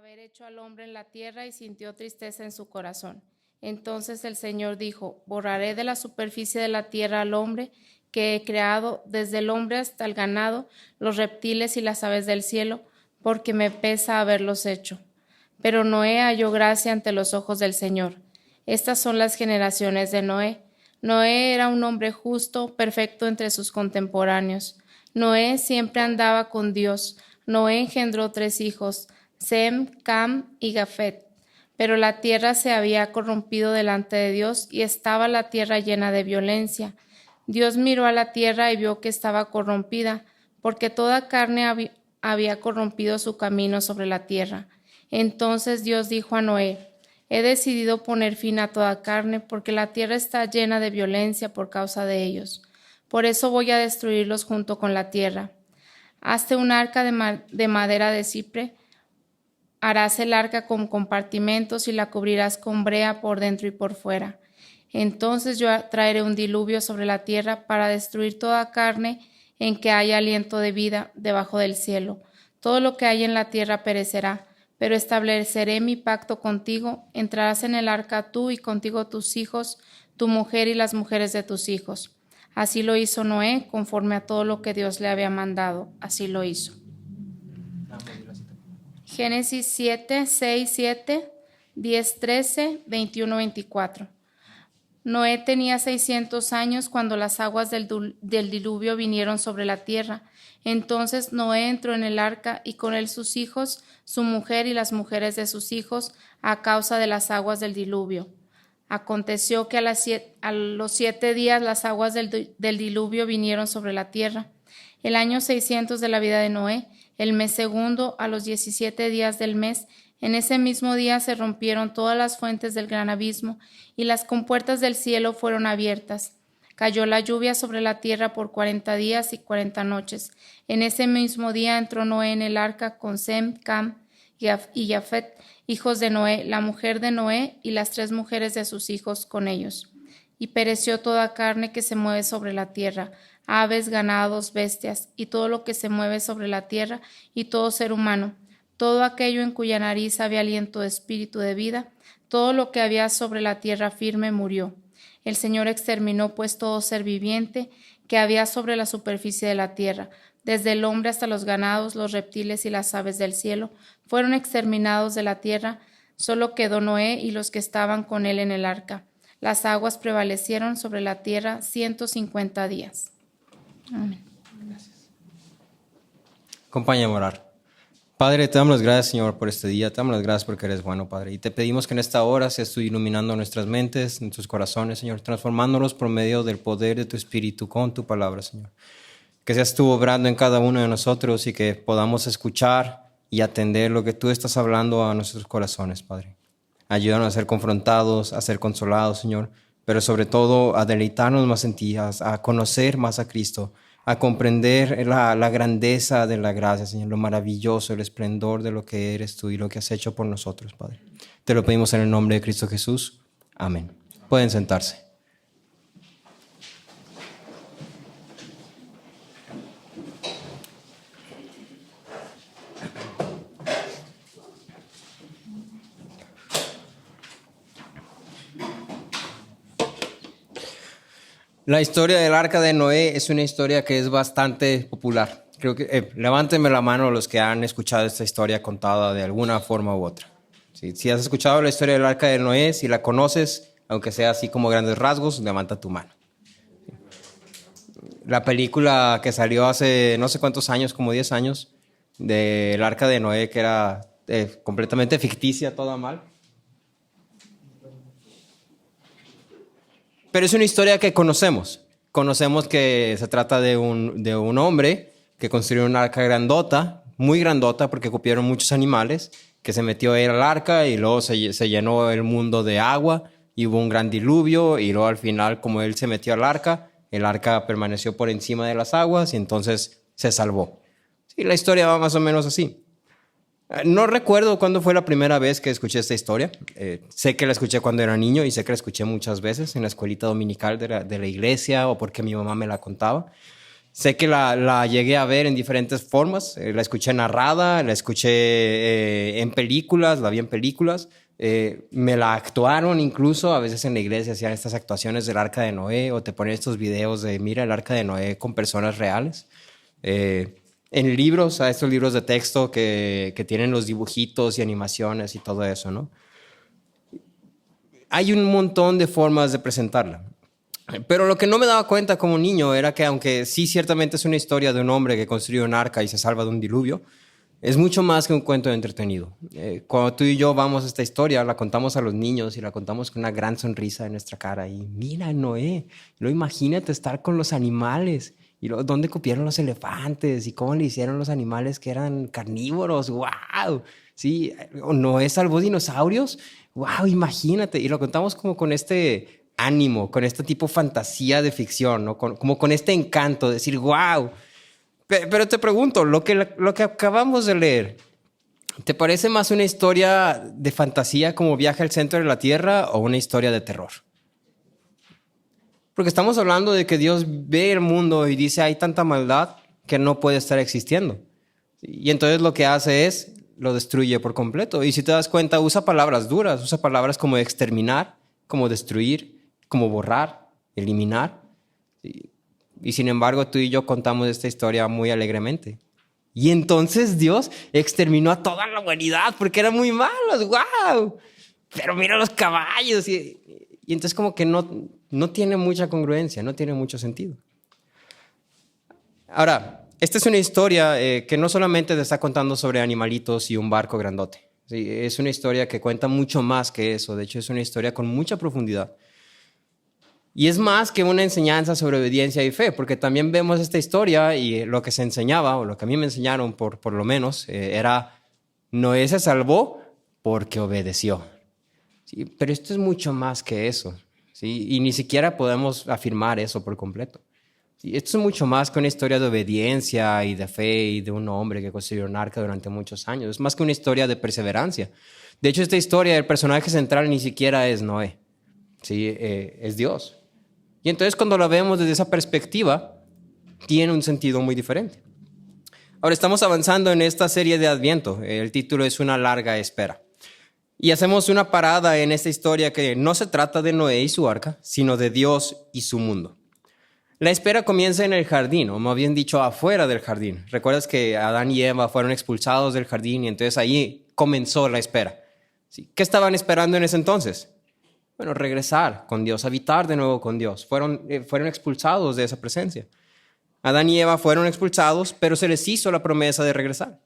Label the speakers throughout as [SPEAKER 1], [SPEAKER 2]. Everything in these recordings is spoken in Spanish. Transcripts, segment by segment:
[SPEAKER 1] haber hecho al hombre en la tierra y sintió tristeza en su corazón. Entonces el Señor dijo: borraré de la superficie de la tierra al hombre que he creado, desde el hombre hasta el ganado, los reptiles y las aves del cielo, porque me pesa haberlos hecho. Pero Noé halló gracia ante los ojos del Señor. Estas son las generaciones de Noé. Noé era un hombre justo, perfecto entre sus contemporáneos. Noé siempre andaba con Dios. Noé engendró 3 hijos, Sem, Cam y Jafet. Pero la tierra se había corrompido delante de Dios y estaba la tierra llena de violencia. Dios miró a la tierra y vio que estaba corrompida, porque toda carne había corrompido su camino sobre la tierra. Entonces Dios dijo a Noé: he decidido poner fin a toda carne, porque la tierra está llena de violencia por causa de ellos. Por eso voy a destruirlos junto con la tierra. Hazte un arca de madera de cipre. Harás el arca con compartimentos y la cubrirás con brea por dentro y por fuera. Entonces yo traeré un diluvio sobre la tierra para destruir toda carne en que haya aliento de vida debajo del cielo. Todo lo que hay en la tierra perecerá, pero estableceré mi pacto contigo. Entrarás en el arca tú y contigo tus hijos, tu mujer y las mujeres de tus hijos. Así lo hizo Noé, conforme a todo lo que Dios le había mandado. Así lo hizo. Génesis 7, 6, 7, 10, 13, 21, 24. Noé tenía 600 años cuando las aguas del diluvio vinieron sobre la tierra. Entonces Noé entró en el arca y con él sus hijos, su mujer y las mujeres de sus hijos, a causa de las aguas del diluvio. Aconteció que a los 7 días las aguas del diluvio vinieron sobre la tierra. El año 600 de la vida de Noé, el mes segundo, a los 17 días del mes, en ese mismo día se rompieron todas las fuentes del gran abismo y las compuertas del cielo fueron abiertas. Cayó la lluvia sobre la tierra por 40 días y 40 noches. En ese mismo día entró Noé en el arca con Sem, Cam y Jafet, hijos de Noé, la mujer de Noé y las 3 mujeres de sus hijos con ellos. Y pereció toda carne que se mueve sobre la tierra, aves, ganados, bestias, y todo lo que se mueve sobre la tierra, y todo ser humano, todo aquello en cuya nariz había aliento de espíritu de vida, todo lo que había sobre la tierra firme murió. El Señor exterminó pues todo ser viviente que había sobre la superficie de la tierra, desde el hombre hasta los ganados, los reptiles y las aves del cielo, fueron exterminados de la tierra. Solo quedó Noé y los que estaban con él en el arca. Las aguas prevalecieron sobre la tierra 150 días. Amén.
[SPEAKER 2] Gracias. Acompáñame a orar. Padre, te damos las gracias, Señor, por este día. Te damos las gracias porque eres bueno, Padre. Y te pedimos que en esta hora seas tú iluminando nuestras mentes, nuestros corazones, Señor, transformándolos por medio del poder de tu Espíritu con tu palabra, Señor. Que seas tú obrando en cada uno de nosotros y que podamos escuchar y atender lo que tú estás hablando a nuestros corazones, Padre. Ayúdanos a ser confrontados, a ser consolados, Señor, pero sobre todo a deleitarnos más en ti, a conocer más a Cristo, a comprender la grandeza de la gracia, Señor, lo maravilloso, el esplendor de lo que eres tú y lo que has hecho por nosotros, Padre. Te lo pedimos en el nombre de Cristo Jesús. Amén. Pueden sentarse. La historia del arca de Noé es una historia que es bastante popular. Creo que levántenme la mano los que han escuchado esta historia contada de alguna forma u otra. Si has escuchado la historia del arca de Noé, si la conoces, aunque sea así como grandes rasgos, levanta tu mano. La película que salió hace no sé cuántos años, como 10 años, del arca de Noé, que era completamente ficticia, toda mal. Pero es una historia que conocemos. Conocemos que se trata de un hombre que construyó una arca grandota, muy grandota, porque cupieron muchos animales, que se metió a ir al arca y luego se llenó el mundo de agua y hubo un gran diluvio y luego al final, como él se metió al arca, el arca permaneció por encima de las aguas y entonces se salvó. Sí, la historia va más o menos así. No recuerdo cuándo fue la primera vez que escuché esta historia. Sé que la escuché cuando era niño y sé que la escuché muchas veces en la escuelita dominical de la iglesia o porque mi mamá me la contaba. Sé que la llegué a ver en diferentes formas. La escuché narrada, la escuché en películas, la vi en películas. Me la actuaron incluso. A veces en la iglesia hacían estas actuaciones del Arca de Noé o te ponen estos videos de mira el Arca de Noé con personas reales. En libros, a estos libros de texto que tienen los dibujitos y animaciones y todo eso, ¿no? Hay un montón de formas de presentarla. Pero lo que no me daba cuenta como niño era que aunque sí ciertamente es una historia de un hombre que construye un arca y se salva de un diluvio, es mucho más que un cuento entretenido. Cuando tú y yo vamos a esta historia, la contamos a los niños y la contamos con una gran sonrisa en nuestra cara. Y mira, Noé, luego imagínate estar con los animales. Y luego, ¿dónde copiaron los elefantes? ¿Y cómo le hicieron los animales que eran carnívoros? ¡Wow! Sí, Noé salvó dinosaurios. ¡Wow! Imagínate. Y lo contamos como con este ánimo, con este tipo de fantasía de ficción, ¿no? Como con este encanto de decir, wow. Pero te pregunto, lo que acabamos de leer, ¿te parece más una historia de fantasía como Viaje al centro de la Tierra o una historia de terror? Porque estamos hablando de que Dios ve el mundo y dice, hay tanta maldad que no puede estar existiendo. Y entonces lo que hace es, lo destruye por completo. Y si te das cuenta, usa palabras duras, usa palabras como exterminar, como destruir, como borrar, eliminar. Y sin embargo, tú y yo contamos esta historia muy alegremente. Y entonces Dios exterminó a toda la humanidad porque eran muy malos. ¡Wow! Pero mira los caballos. Y entonces como que no tiene mucha congruencia, no tiene mucho sentido. Ahora, esta es una historia que no solamente te está contando sobre animalitos y un barco grandote. ¿Sí? Es una historia que cuenta mucho más que eso. De hecho, es una historia con mucha profundidad. Y es más que una enseñanza sobre obediencia y fe, porque también vemos esta historia y lo que se enseñaba, o lo que a mí me enseñaron por lo menos, era Noé se salvó porque obedeció. ¿Sí? Pero esto es mucho más que eso. ¿Sí? Y ni siquiera podemos afirmar eso por completo. ¿Sí? Esto es mucho más que una historia de obediencia y de fe y de un hombre que construyó un arca durante muchos años. Es más que una historia de perseverancia. De hecho, esta historia, el personaje central ni siquiera es Noé. ¿Sí? Es Dios. Y entonces cuando la vemos desde esa perspectiva, tiene un sentido muy diferente. Ahora estamos avanzando en esta serie de Adviento. El título es Una larga espera. Y hacemos una parada en esta historia que no se trata de Noé y su arca, sino de Dios y su mundo. La espera comienza en el jardín, o más bien dicho, afuera del jardín. ¿Recuerdas que Adán y Eva fueron expulsados del jardín y entonces ahí comenzó la espera? ¿Sí? ¿Qué estaban esperando en ese entonces? Bueno, regresar con Dios, habitar de nuevo con Dios. Fueron expulsados de esa presencia. Adán y Eva fueron expulsados, pero se les hizo la promesa de regresar.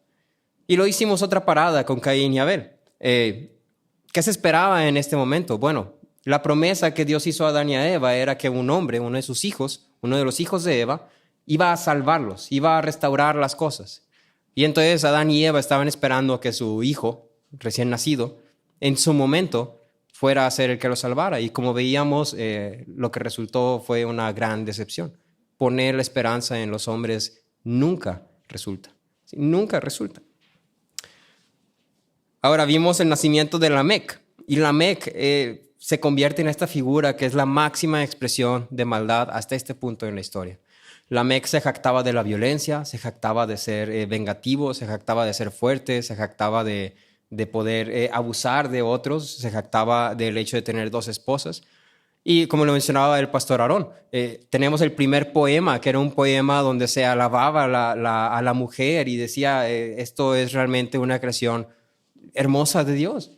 [SPEAKER 2] Y lo hicimos otra parada con Caín y Abel. ¿Qué se esperaba en este momento? Bueno, la promesa que Dios hizo a Adán y a Eva era que un hombre, uno de sus hijos, uno de los hijos de Eva, iba a salvarlos, iba a restaurar las cosas. Y entonces Adán y Eva estaban esperando que su hijo, recién nacido, en su momento fuera a ser el que lo salvara. Y como veíamos, lo que resultó fue una gran decepción. Poner la esperanza en los hombres nunca resulta. ¿Sí? Nunca resulta. Ahora vimos el nacimiento de Lamec. Y Lamec se convierte en esta figura que es la máxima expresión de maldad hasta este punto en la historia. Lamec se jactaba de la violencia, se jactaba de ser vengativo, se jactaba de ser fuerte, se jactaba de poder abusar de otros, se jactaba del hecho de tener 2 esposas. Y como lo mencionaba el pastor Aarón, tenemos el primer poema, que era un poema donde se alababa a la mujer y decía, esto es realmente una creación hermosa de Dios.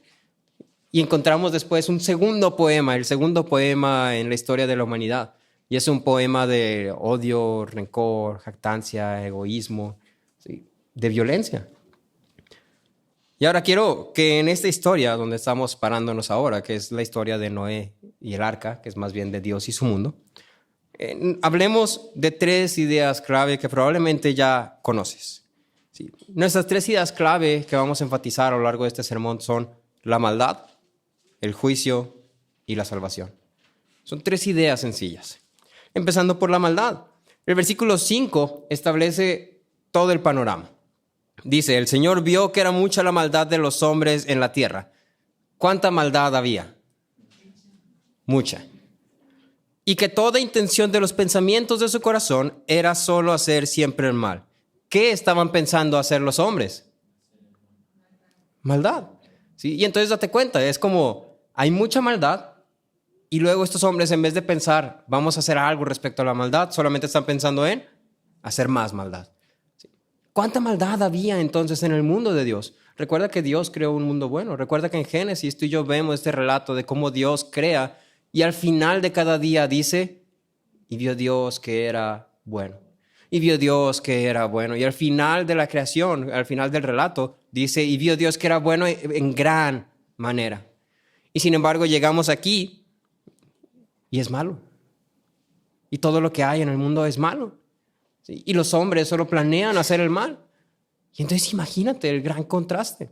[SPEAKER 2] Y encontramos después un segundo poema, el segundo poema en la historia de la humanidad. Y es un poema de odio, rencor, jactancia, egoísmo, ¿sí? De violencia. Y ahora quiero que en esta historia donde estamos parándonos ahora, que es la historia de Noé y el arca, que es más bien de Dios y su mundo, hablemos de 3 ideas clave que probablemente ya conoces. ¿Sí? Nuestras 3 ideas clave que vamos a enfatizar a lo largo de este sermón son la maldad, el juicio y la salvación. Son 3 ideas sencillas. Empezando por la maldad. El versículo 5 establece todo el panorama. Dice, el Señor vio que era mucha la maldad de los hombres en la tierra. ¿Cuánta maldad había? Mucha. y que toda intención de los pensamientos de su corazón era solo hacer siempre el mal. ¿Qué estaban pensando hacer los hombres? Maldad. ¿Sí? Y entonces date cuenta, es como hay mucha maldad y luego estos hombres, en vez de pensar vamos a hacer algo respecto a la maldad, solamente están pensando en hacer más maldad. ¿Sí? ¿Cuánta maldad había entonces en el mundo de Dios? Recuerda que Dios creó un mundo bueno. Recuerda que en Génesis tú y yo vemos este relato de cómo Dios crea y al final de cada día dice, y vio Dios que era bueno. Y vio Dios que era bueno. Y al final de la creación, al final del relato, dice, y vio Dios que era bueno en gran manera. Y sin embargo llegamos aquí y es malo. Y todo lo que hay en el mundo es malo. ¿Sí? Y los hombres solo planean hacer el mal. Y entonces imagínate el gran contraste.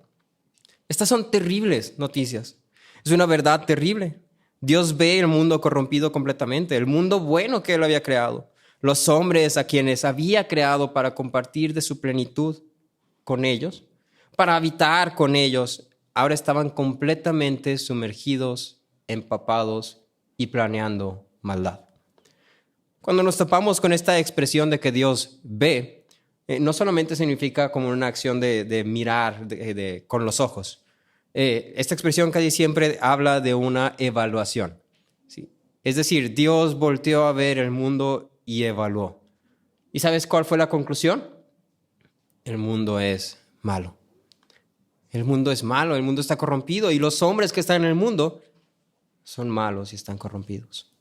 [SPEAKER 2] Estas son terribles noticias. Es una verdad terrible. Dios ve el mundo corrompido completamente, el mundo bueno que Él había creado. Los hombres a quienes había creado para compartir de su plenitud con ellos, para habitar con ellos, ahora estaban completamente sumergidos, empapados y planeando maldad. Cuando nos topamos con esta expresión de que Dios ve, no solamente significa como una acción de mirar con los ojos. Esta expresión casi siempre habla de una evaluación. ¿Sí? Es decir, Dios volteó a ver el mundo y evaluó. ¿Y sabes cuál fue la conclusión? El mundo es malo. El mundo es malo, el mundo está corrompido y los hombres que están en el mundo son malos y están corrompidos.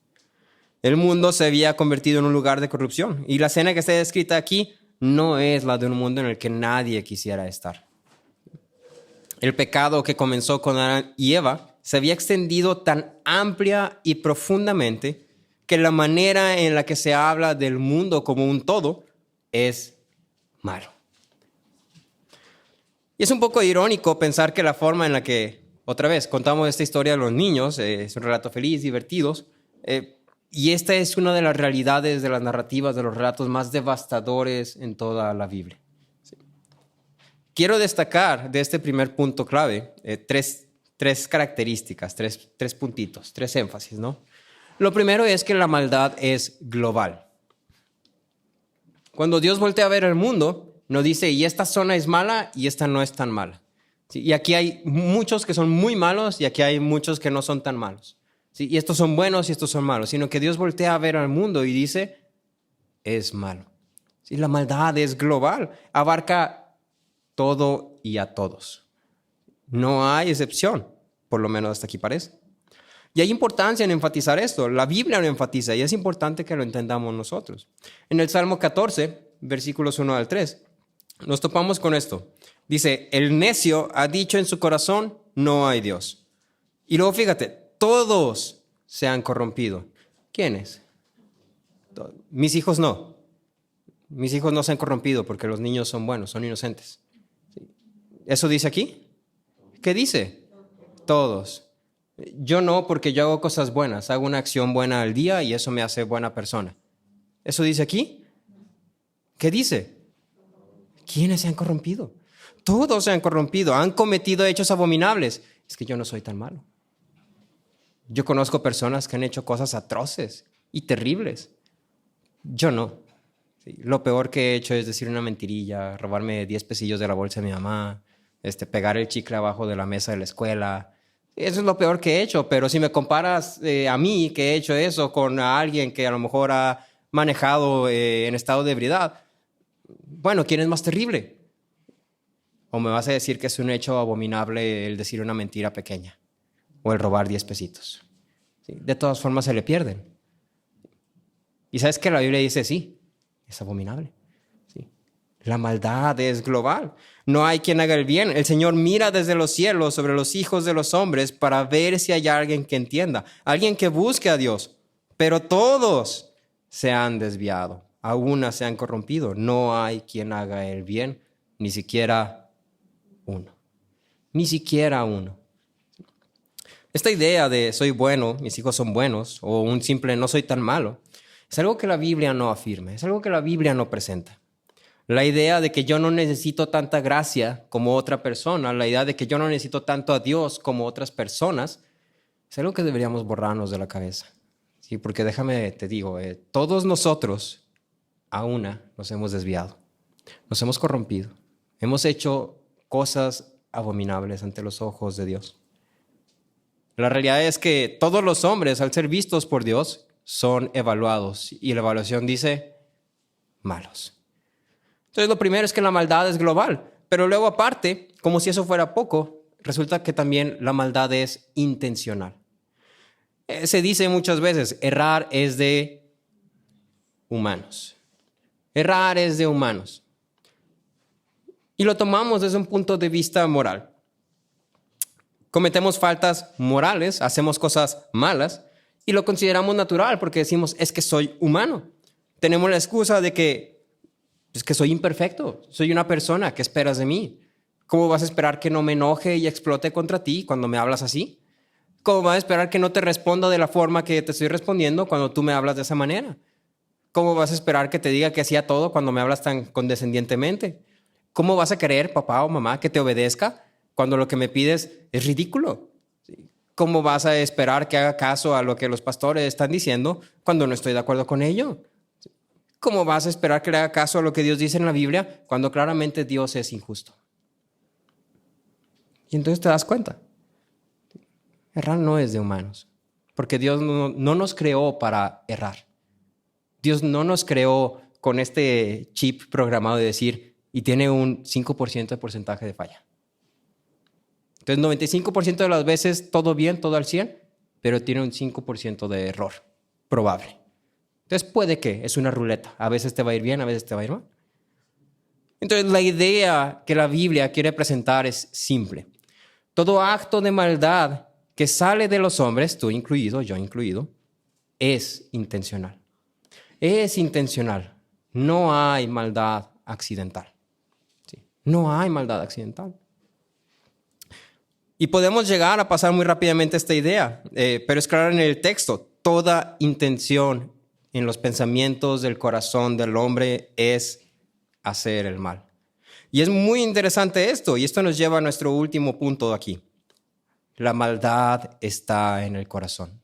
[SPEAKER 2] El mundo se había convertido en un lugar de corrupción y la escena que está descrita aquí no es la de un mundo en el que nadie quisiera estar. El pecado que comenzó con Adán y Eva se había extendido tan amplia y profundamente que la manera en la que se habla del mundo como un todo es malo. Y es un poco irónico pensar que la forma en la que, otra vez, contamos esta historia a los niños, es un relato feliz, divertidos, y esta es una de las realidades de las narrativas, de los relatos más devastadores en toda la Biblia. Sí. Quiero destacar de este primer punto clave tres características, tres puntitos, tres énfasis, ¿no? Lo primero es que la maldad es global. Cuando Dios voltea a ver el mundo, no dice, y esta zona es mala y esta no es tan mala. ¿Sí? Y aquí hay muchos que son muy malos y aquí hay muchos que no son tan malos. ¿Sí? Y estos son buenos y estos son malos, sino que Dios voltea a ver al mundo y dice, es malo. ¿Sí? La maldad es global, abarca todo y a todos. No hay excepción, por lo menos hasta aquí parece. Y hay importancia en enfatizar esto. La Biblia lo enfatiza y es importante que lo entendamos nosotros. En el Salmo 14, versículos 1 al 3, nos topamos con esto. Dice, el necio ha dicho en su corazón, no hay Dios. Y luego fíjate, todos se han corrompido. ¿Quiénes? Mis hijos no. Mis hijos no se han corrompido porque los niños son buenos, son inocentes. ¿Eso dice aquí? ¿Qué dice? Todos. Yo no, porque yo hago cosas buenas, hago una acción buena al día y eso me hace buena persona. ¿Eso dice aquí? ¿Qué dice? ¿Quiénes se han corrompido? Todos se han corrompido, han cometido hechos abominables. Es que yo no soy tan malo. Yo conozco personas que han hecho cosas atroces y terribles. Yo no. Sí, lo peor que he hecho es decir una mentirilla, robarme 10 pesillos de la bolsa de mi mamá, pegar el chicle abajo de la mesa de la escuela. Eso es lo peor que he hecho, pero si me comparas a mí que he hecho eso con a alguien que a lo mejor ha manejado en estado de ebriedad, bueno, ¿quién es más terrible? ¿O me vas a decir que es un hecho abominable el decir una mentira pequeña o el robar 10 pesitos? ¿Sí? De todas formas se le pierden. ¿Y sabes qué? La Biblia dice sí, es abominable. ¿Sí? La maldad es global. No hay quien haga el bien. El Señor mira desde los cielos sobre los hijos de los hombres para ver si hay alguien que entienda, alguien que busque a Dios. Pero todos se han desviado, a una se han corrompido. No hay quien haga el bien, ni siquiera uno. Ni siquiera uno. Esta idea de soy bueno, mis hijos son buenos, o un simple no soy tan malo, es algo que la Biblia no afirma, es algo que la Biblia no presenta. La idea de que yo no necesito tanta gracia como otra persona, la idea de que yo no necesito tanto a Dios como otras personas, es algo que deberíamos borrarnos de la cabeza. Sí, porque déjame te digo, todos nosotros a una nos hemos desviado, nos hemos corrompido, hemos hecho cosas abominables ante los ojos de Dios. La realidad es que todos los hombres, al ser vistos por Dios, son evaluados y la evaluación dice malos. Entonces lo primero es que la maldad es global, pero luego aparte, como si eso fuera poco, resulta que también la maldad es intencional. Se dice muchas veces, errar es de humanos. Errar es de humanos. Y lo tomamos desde un punto de vista moral. Cometemos faltas morales, hacemos cosas malas y lo consideramos natural porque decimos, es que soy humano. Tenemos la excusa de que es que soy imperfecto, soy una persona, ¿qué esperas de mí? ¿Cómo vas a esperar que no me enoje y explote contra ti cuando me hablas así? ¿Cómo vas a esperar que no te responda de la forma que te estoy respondiendo cuando tú me hablas de esa manera? ¿Cómo vas a esperar que te diga que hacía todo cuando me hablas tan condescendientemente? ¿Cómo vas a querer, papá o mamá, que te obedezca cuando lo que me pides es ridículo? ¿Cómo vas a esperar que haga caso a lo que los pastores están diciendo cuando no estoy de acuerdo con ello? ¿Cómo vas a esperar que le haga caso a lo que Dios dice en la Biblia cuando claramente Dios es injusto? Y entonces te das cuenta. Errar no es de humanos, porque Dios no nos creó para errar. Dios no nos creó con este chip programado de decir, y tiene un 5% de porcentaje de falla. Entonces, 95% de las veces todo bien, todo al 100%, pero tiene un 5% de error probable. Entonces, puede que es una ruleta. A veces te va a ir bien, a veces te va a ir mal. Entonces, la idea que la Biblia quiere presentar es simple. Todo acto de maldad que sale de los hombres, tú incluido, yo incluido, es intencional. Es intencional. No hay maldad accidental. ¿Sí? No hay maldad accidental. Y podemos llegar a pasar muy rápidamente esta idea, pero es claro en el texto. Toda intención en los pensamientos del corazón del hombre es hacer el mal. Y es muy interesante esto, y esto nos lleva a nuestro último punto aquí. La maldad está en el corazón.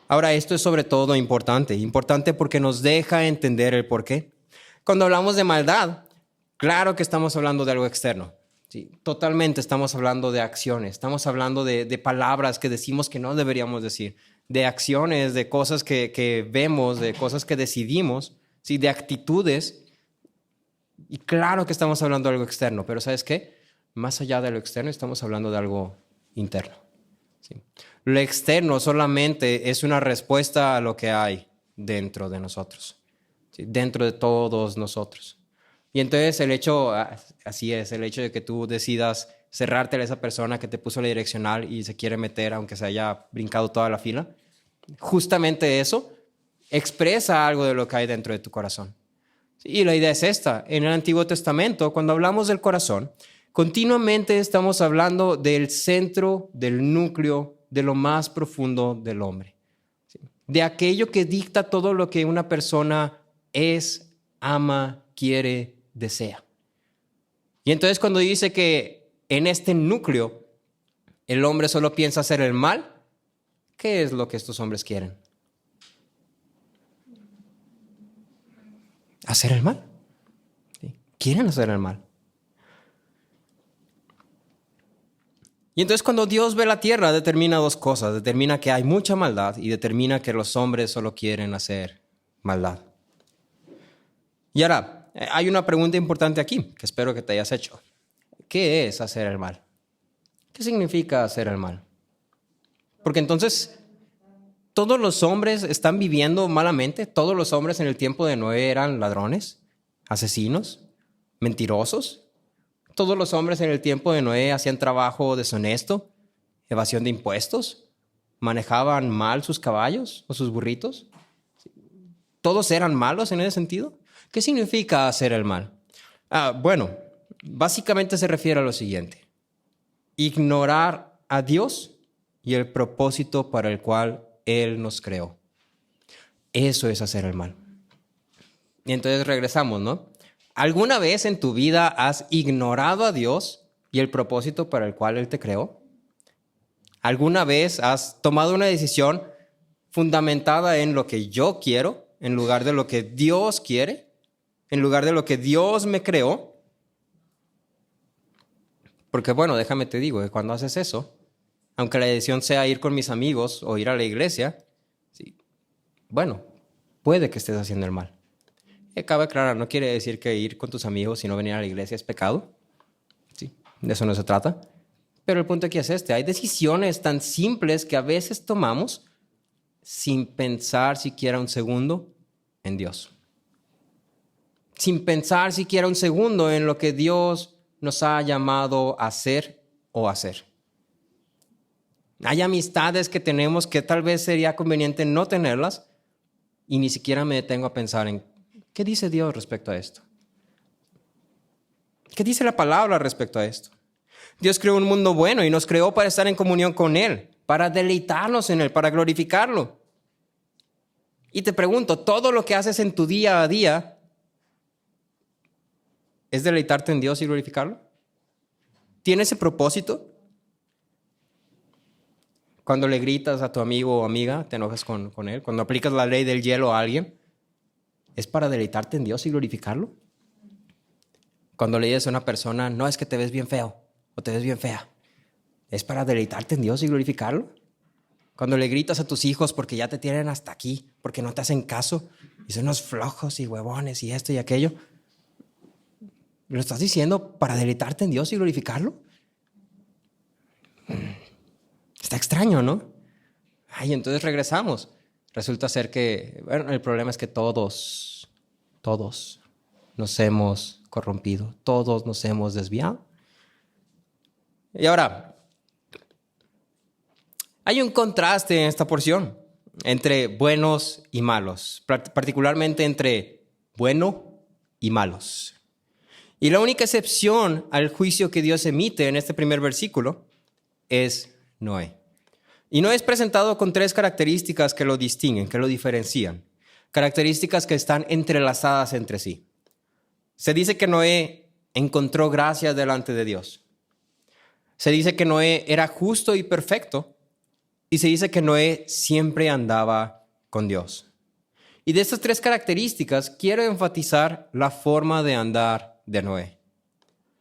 [SPEAKER 2] Ahora, esto es sobre todo importante porque nos deja entender el porqué. Cuando hablamos de maldad, claro que estamos hablando de algo externo. Sí, totalmente estamos hablando de acciones, estamos hablando de palabras que decimos que no deberíamos decir, de acciones, de cosas que vemos, de cosas que decidimos, ¿sí? De actitudes. Y claro que estamos hablando de algo externo, pero ¿sabes qué? Más allá de lo externo, estamos hablando de algo interno. ¿Sí? Lo externo solamente es una respuesta a lo que hay dentro de nosotros, ¿sí? Dentro de todos nosotros. Y entonces el hecho de que tú decidas cerrarte a esa persona que te puso la direccional y se quiere meter aunque se haya brincado toda la fila, justamente eso expresa algo de lo que hay dentro de tu corazón. Y la idea es esta. En el Antiguo Testamento, cuando hablamos del corazón, continuamente estamos hablando del centro, del núcleo, de lo más profundo del hombre. De aquello que dicta todo lo que una persona es, ama, quiere, desea. Y entonces cuando dice que en este núcleo el hombre solo piensa hacer el mal, ¿qué es lo que estos hombres quieren? Hacer el mal. ¿Sí? Quieren hacer el mal. Y entonces cuando Dios ve la tierra, determina dos cosas. Determina que hay mucha maldad y determina que los hombres solo quieren hacer maldad. Y ahora, hay una pregunta importante aquí que espero que te hayas hecho. ¿Qué es hacer el mal? ¿Qué significa hacer el mal? Porque entonces, ¿todos los hombres están viviendo malamente? ¿Todos los hombres en el tiempo de Noé eran ladrones, asesinos, mentirosos? ¿Todos los hombres en el tiempo de Noé hacían trabajo deshonesto, evasión de impuestos, manejaban mal sus caballos o sus burritos? ¿Todos eran malos en ese sentido? ¿Qué significa hacer el mal? Bueno, básicamente se refiere a lo siguiente. Ignorar a Dios y el propósito para el cual Él nos creó. Eso es hacer el mal. Y entonces regresamos, ¿no? ¿Alguna vez en tu vida has ignorado a Dios y el propósito para el cual Él te creó? ¿Alguna vez has tomado una decisión fundamentada en lo que yo quiero, en lugar de lo que Dios quiere, en lugar de lo que Dios me creó. Porque bueno, déjame te digo que cuando haces eso, aunque la decisión sea ir con mis amigos o ir a la iglesia, sí, bueno, puede que estés haciendo el mal. Cabe aclarar, no quiere decir que ir con tus amigos y no venir a la iglesia es pecado. Sí, de eso no se trata. Pero el punto aquí es este. Hay decisiones tan simples que a veces tomamos sin pensar siquiera un segundo en Dios. Sin pensar siquiera un segundo en lo que Dios nos ha llamado a hacer o hacer. Hay amistades que tenemos que tal vez sería conveniente no tenerlas y ni siquiera me detengo a pensar en ¿qué dice Dios respecto a esto? ¿Qué dice la palabra respecto a esto? Dios creó un mundo bueno y nos creó para estar en comunión con Él, para deleitarnos en Él, para glorificarlo. Y te pregunto, ¿todo lo que haces en tu día a día es deleitarte en Dios y glorificarlo? ¿Tiene ese propósito? Cuando le gritas a tu amigo o amiga, te enojas con él. Cuando aplicas la ley del hielo a alguien, ¿es para deleitarte en Dios y glorificarlo? Cuando le dices a una persona, no, es que te ves bien feo o te ves bien fea, ¿es para deleitarte en Dios y glorificarlo? Cuando le gritas a tus hijos porque ya te tienen hasta aquí, porque no te hacen caso, y son unos flojos y huevones y esto y aquello, ¿lo estás diciendo para deleitarte en Dios y glorificarlo? Está extraño, ¿no? Ay, entonces regresamos. Resulta ser que, bueno, el problema es que todos nos hemos corrompido, todos nos hemos desviado. Y ahora, hay un contraste en esta porción entre buenos y malos, particularmente entre bueno y malos. Y la única excepción al juicio que Dios emite en este primer versículo es Noé. Y Noé es presentado con 3 características que lo distinguen, que lo diferencian. Características que están entrelazadas entre sí. Se dice que Noé encontró gracia delante de Dios. Se dice que Noé era justo y perfecto. Y se dice que Noé siempre andaba con Dios. Y de estas 3 características quiero enfatizar la forma de andar de Noé.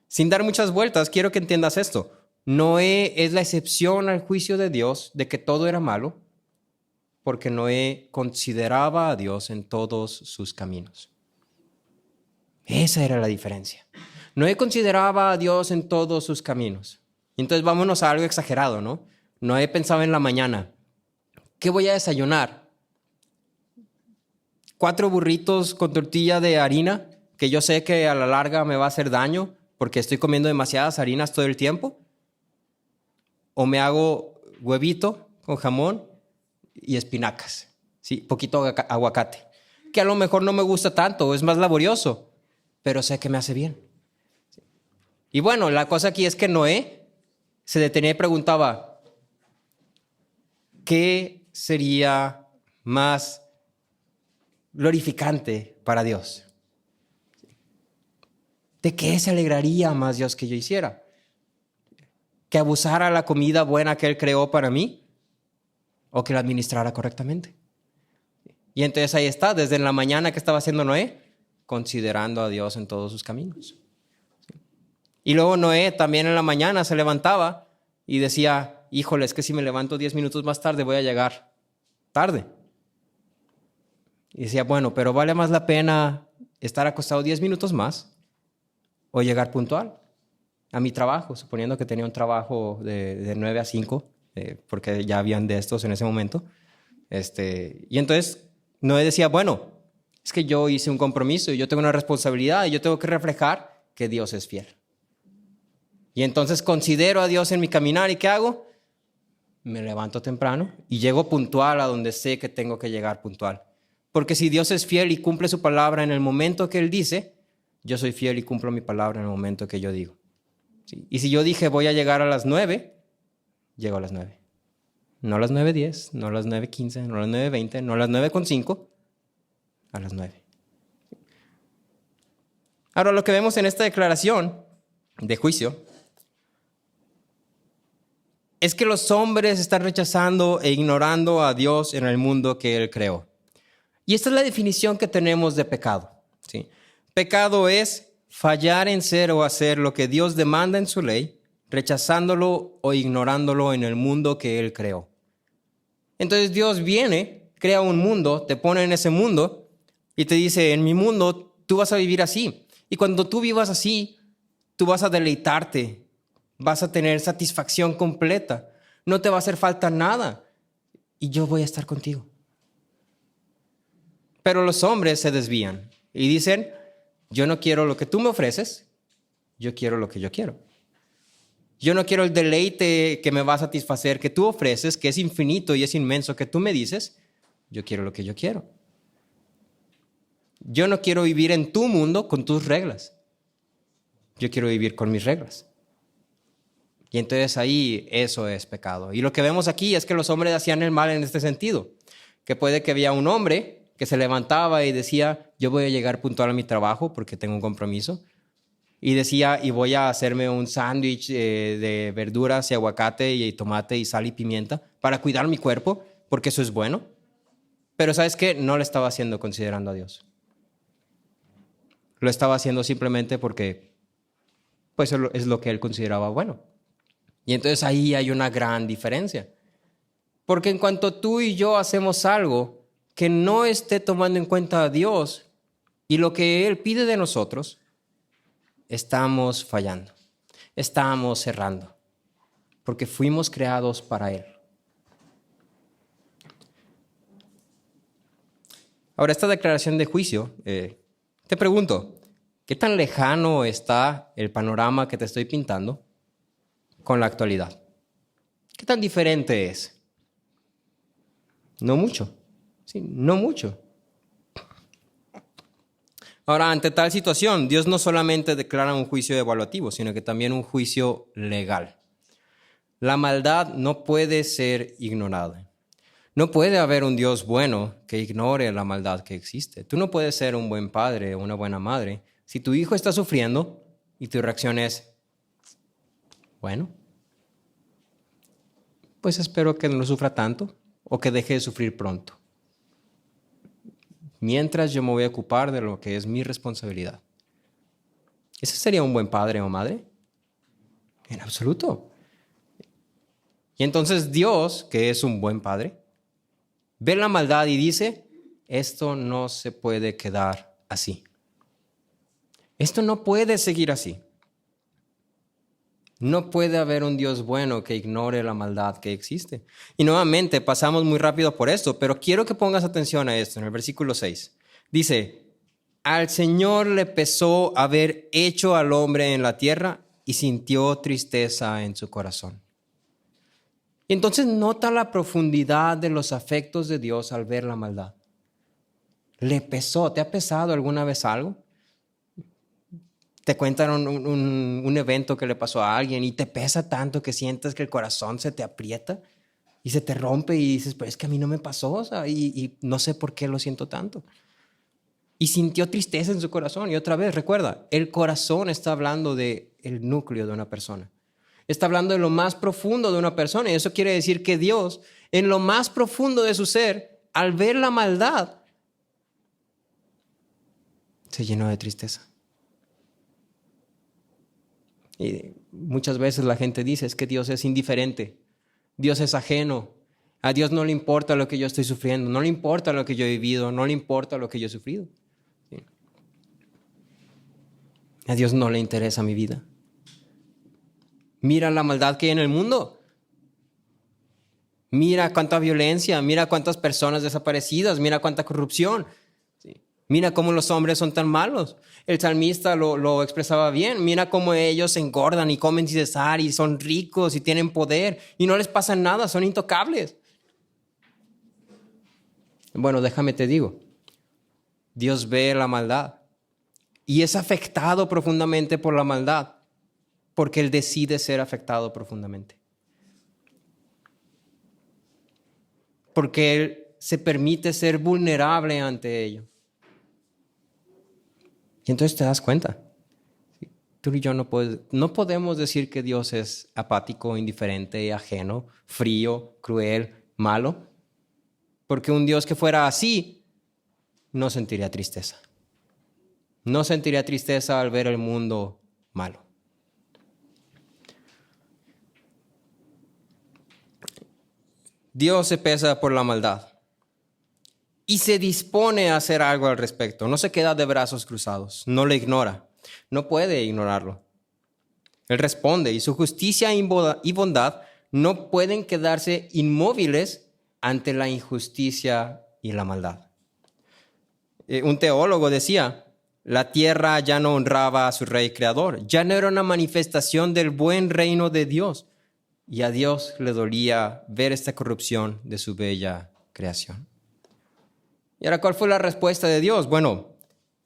[SPEAKER 2] Sin dar muchas vueltas, quiero que entiendas esto. Noé es la excepción al juicio de Dios de que todo era malo, porque Noé consideraba a Dios en todos sus caminos. Esa era la diferencia. Noé consideraba a Dios en todos sus caminos. Y entonces vámonos a algo exagerado, ¿no? Noé pensaba en la mañana, ¿qué voy a desayunar? 4 burritos con tortilla de harina, que yo sé que a la larga me va a hacer daño porque estoy comiendo demasiadas harinas todo el tiempo. O me hago huevito con jamón y espinacas, sí, poquito aguacate, que a lo mejor no me gusta tanto, es más laborioso, pero sé que me hace bien. Y bueno, la cosa aquí es que Noé se detenía y preguntaba, ¿qué sería más glorificante para Dios? ¿De qué se alegraría más Dios que yo hiciera? ¿Que abusara la comida buena que Él creó para mí? ¿O que la administrara correctamente? Y entonces ahí está, desde la mañana que estaba haciendo Noé, considerando a Dios en todos sus caminos. Y luego Noé también en la mañana se levantaba y decía, híjole, es que si me levanto 10 minutos más tarde voy a llegar tarde. Y decía, bueno, pero vale más la pena estar acostado 10 minutos más o llegar puntual a mi trabajo, suponiendo que tenía un trabajo de 9 a 5, porque ya habían de estos en ese momento. Y entonces Noé decía, bueno, es que yo hice un compromiso y yo tengo una responsabilidad y yo tengo que reflejar que Dios es fiel. Y entonces considero a Dios en mi caminar y ¿qué hago? Me levanto temprano y llego puntual a donde sé que tengo que llegar puntual. Porque si Dios es fiel y cumple su palabra en el momento que Él dice, yo soy fiel y cumplo mi palabra en el momento que yo digo. ¿Sí? Y si yo dije voy a llegar a las 9, llego a las 9. No a las 9:10, no a las 9:15, no a las 9:20, no a las 9:05, a las 9. Ahora lo que vemos en esta declaración de juicio es que los hombres están rechazando e ignorando a Dios en el mundo que Él creó. Y esta es la definición que tenemos de pecado, ¿sí? Pecado es fallar en ser o hacer lo que Dios demanda en su ley, rechazándolo o ignorándolo en el mundo que Él creó. Entonces Dios viene, crea un mundo, te pone en ese mundo y te dice, en mi mundo tú vas a vivir así. Y cuando tú vivas así, tú vas a deleitarte, vas a tener satisfacción completa, no te va a hacer falta nada y yo voy a estar contigo. Pero los hombres se desvían y dicen, yo no quiero lo que tú me ofreces, yo quiero lo que yo quiero. Yo no quiero el deleite que me va a satisfacer, que tú ofreces, que es infinito y es inmenso, que tú me dices, yo quiero lo que yo quiero. Yo no quiero vivir en tu mundo con tus reglas. Yo quiero vivir con mis reglas. Y entonces ahí eso es pecado. Y lo que vemos aquí es que los hombres hacían el mal en este sentido. Que puede que había un hombre que se levantaba y decía, yo voy a llegar puntual a mi trabajo porque tengo un compromiso. Y decía, y voy a hacerme un sándwich de verduras y aguacate y tomate y sal y pimienta para cuidar mi cuerpo porque eso es bueno. Pero ¿sabes qué? No lo estaba haciendo considerando a Dios. Lo estaba haciendo simplemente porque pues es lo que él consideraba bueno. Y entonces ahí hay una gran diferencia. Porque en cuanto tú y yo hacemos algo que no esté tomando en cuenta a Dios y lo que Él pide de nosotros, estamos fallando, estamos cerrando, porque fuimos creados para Él. Ahora, esta declaración de juicio, te pregunto, ¿qué tan lejano está el panorama que te estoy pintando con la actualidad? ¿Qué tan diferente es? No mucho, sí, no mucho. Ahora, ante tal situación, Dios no solamente declara un juicio evaluativo, sino que también un juicio legal. La maldad no puede ser ignorada. No puede haber un Dios bueno que ignore la maldad que existe. Tú no puedes ser un buen padre o una buena madre si tu hijo está sufriendo y tu reacción es, bueno, pues espero que no sufra tanto o que deje de sufrir pronto. Mientras yo me voy a ocupar de lo que es mi responsabilidad. ¿Ese sería un buen padre o madre? En absoluto. Y entonces Dios, que es un buen padre, ve la maldad y dice, esto no se puede quedar así. Esto no puede seguir así. No puede haber un Dios bueno que ignore la maldad que existe. Y nuevamente pasamos muy rápido por esto, pero quiero que pongas atención a esto en el versículo 6. Dice, al Señor le pesó haber hecho al hombre en la tierra y sintió tristeza en su corazón. Y entonces nota la profundidad de los afectos de Dios al ver la maldad. Le pesó. ¿Te ha pesado alguna vez algo? Te cuentan un evento que le pasó a alguien y te pesa tanto que sientes que el corazón se te aprieta y se te rompe y dices, pero es que a mí no me pasó, o sea, y no sé por qué lo siento tanto. Y sintió tristeza en su corazón. Y otra vez, recuerda, el corazón está hablando del núcleo de una persona. Está hablando de lo más profundo de una persona. Y eso quiere decir que Dios, en lo más profundo de su ser, al ver la maldad, se llenó de tristeza. Y muchas veces la gente dice, es que Dios es indiferente, Dios es ajeno, a Dios no le importa lo que yo estoy sufriendo, no le importa lo que yo he vivido, no le importa lo que yo he sufrido. ¿Sí? A Dios no le interesa mi vida. Mira la maldad que hay en el mundo. Mira cuánta violencia, mira cuántas personas desaparecidas, mira cuánta corrupción. ¿Sí? Mira cómo los hombres son tan malos. El salmista lo expresaba bien. Mira cómo ellos se engordan y comen sin cesar y son ricos y tienen poder y no les pasa nada, son intocables. Bueno, déjame te digo, Dios ve la maldad y es afectado profundamente por la maldad porque Él decide ser afectado profundamente. Porque Él se permite ser vulnerable ante ello. Y entonces te das cuenta. Tú y yo no podemos decir que Dios es apático, indiferente, ajeno, frío, cruel, malo, porque un Dios que fuera así no sentiría tristeza. No sentiría tristeza al ver el mundo malo. Dios se pesa por la maldad y se dispone a hacer algo al respecto. No se queda de brazos cruzados, no lo ignora, no puede ignorarlo. Él responde y su justicia y bondad no pueden quedarse inmóviles ante la injusticia y la maldad. Un teólogo decía, la tierra ya no honraba a su rey creador, ya no era una manifestación del buen reino de Dios. Y a Dios le dolía ver esta corrupción de su bella creación. ¿Y ahora cuál fue la respuesta de Dios? Bueno,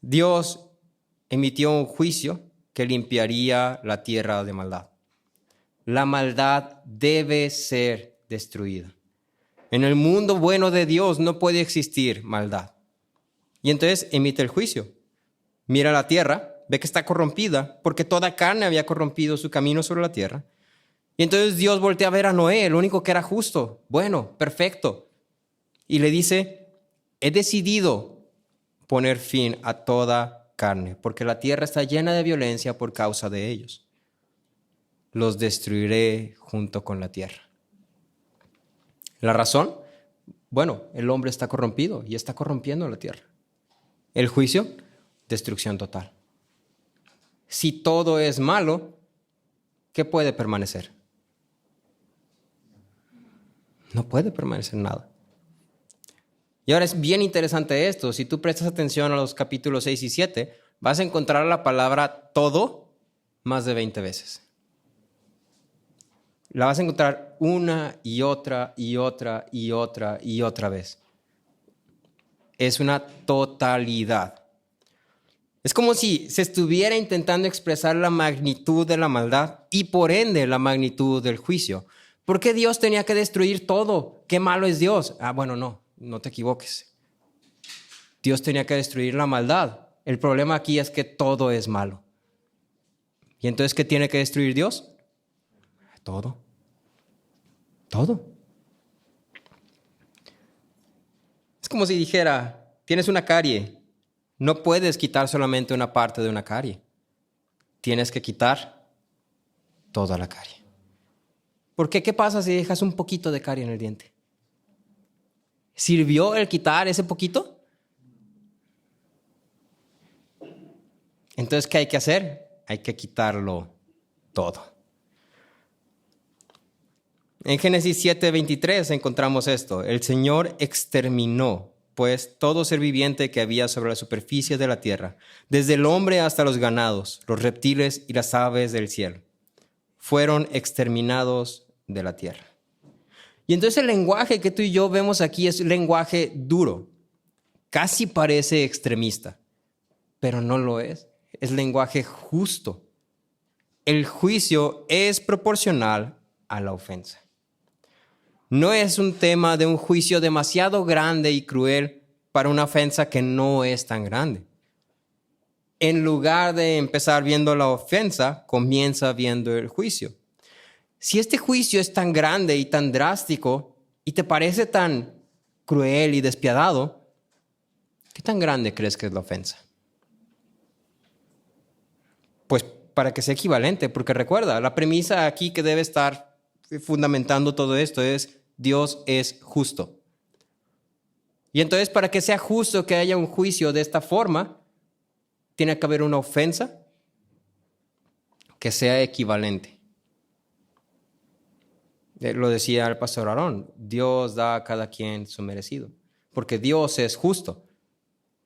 [SPEAKER 2] Dios emitió un juicio que limpiaría la tierra de maldad. La maldad debe ser destruida. En el mundo bueno de Dios no puede existir maldad. Y entonces emite el juicio. Mira la tierra, ve que está corrompida, porque toda carne había corrompido su camino sobre la tierra. Y entonces Dios voltea a ver a Noé, el único que era justo, bueno, perfecto. Y le dice, he decidido poner fin a toda carne, porque la tierra está llena de violencia por causa de ellos. Los destruiré junto con la tierra. ¿La razón? Bueno, el hombre está corrompido y está corrompiendo la tierra. El juicio, destrucción total. Si todo es malo, ¿qué puede permanecer? No puede permanecer nada. Y ahora es bien interesante esto. Si tú prestas atención a los capítulos 6 y 7, vas a encontrar la palabra todo más de 20 veces. La vas a encontrar una y otra y otra y otra y otra vez. Es una totalidad. Es como si se estuviera intentando expresar la magnitud de la maldad y por ende la magnitud del juicio. ¿Por qué Dios tenía que destruir todo? ¿Qué malo es Dios? Bueno, no te equivoques. Dios tenía que destruir la maldad. El problema aquí es que todo es malo. ¿Y entonces qué tiene que destruir Dios? Todo. Todo. Es como si dijera, tienes una carie. No puedes quitar solamente una parte de una carie. Tienes que quitar toda la carie. ¿Por qué? ¿Qué pasa si dejas un poquito de carie en el diente? ¿Sirvió el quitar ese poquito? Entonces, ¿qué hay que hacer? Hay que quitarlo todo. En Génesis 7:23 encontramos esto. El Señor exterminó, pues, todo ser viviente que había sobre la superficie de la tierra, desde el hombre hasta los ganados, los reptiles y las aves del cielo. Fueron exterminados de la tierra. Y entonces el lenguaje que tú y yo vemos aquí es un lenguaje duro. Casi parece extremista, pero no lo es. Es lenguaje justo. El juicio es proporcional a la ofensa. No es un tema de un juicio demasiado grande y cruel para una ofensa que no es tan grande. En lugar de empezar viendo la ofensa, comienza viendo el juicio. Si este juicio es tan grande y tan drástico y te parece tan cruel y despiadado, ¿qué tan grande crees que es la ofensa? Pues para que sea equivalente, porque recuerda, la premisa aquí que debe estar fundamentando todo esto es Dios es justo. Y entonces para que sea justo que haya un juicio de esta forma, tiene que haber una ofensa que sea equivalente. Lo decía el pastor Aarón, Dios da a cada quien su merecido, porque Dios es justo.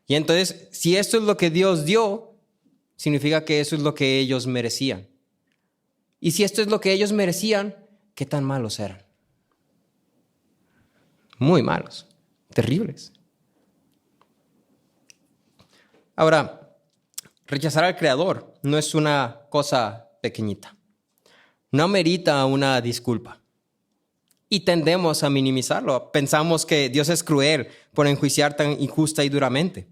[SPEAKER 2] Y entonces, si esto es lo que Dios dio, significa que eso es lo que ellos merecían. Y si esto es lo que ellos merecían, ¿qué tan malos eran? Muy malos, terribles. Ahora, rechazar al Creador no es una cosa pequeñita. No amerita una disculpa. Y tendemos a minimizarlo. Pensamos que Dios es cruel por enjuiciar tan injusta y duramente.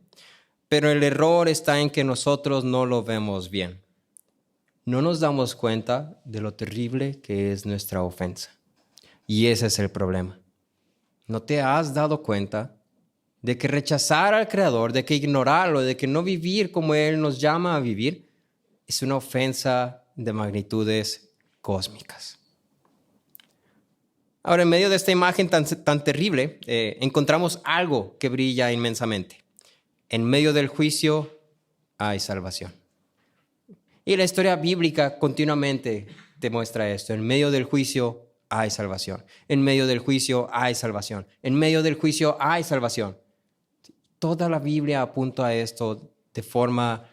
[SPEAKER 2] Pero el error está en que nosotros no lo vemos bien. no nos damos cuenta de lo terrible que es nuestra ofensa. Y ese es el problema. ¿No te has dado cuenta de que rechazar al Creador, de que ignorarlo, de que no vivir como Él nos llama a vivir, es una ofensa de magnitudes cósmicas? Ahora, en medio de esta imagen tan terrible, encontramos algo que brilla inmensamente. En medio del juicio hay salvación. Y la historia bíblica continuamente demuestra esto. En medio del juicio hay salvación. En medio del juicio hay salvación. En medio del juicio hay salvación. Toda la Biblia apunta a esto de forma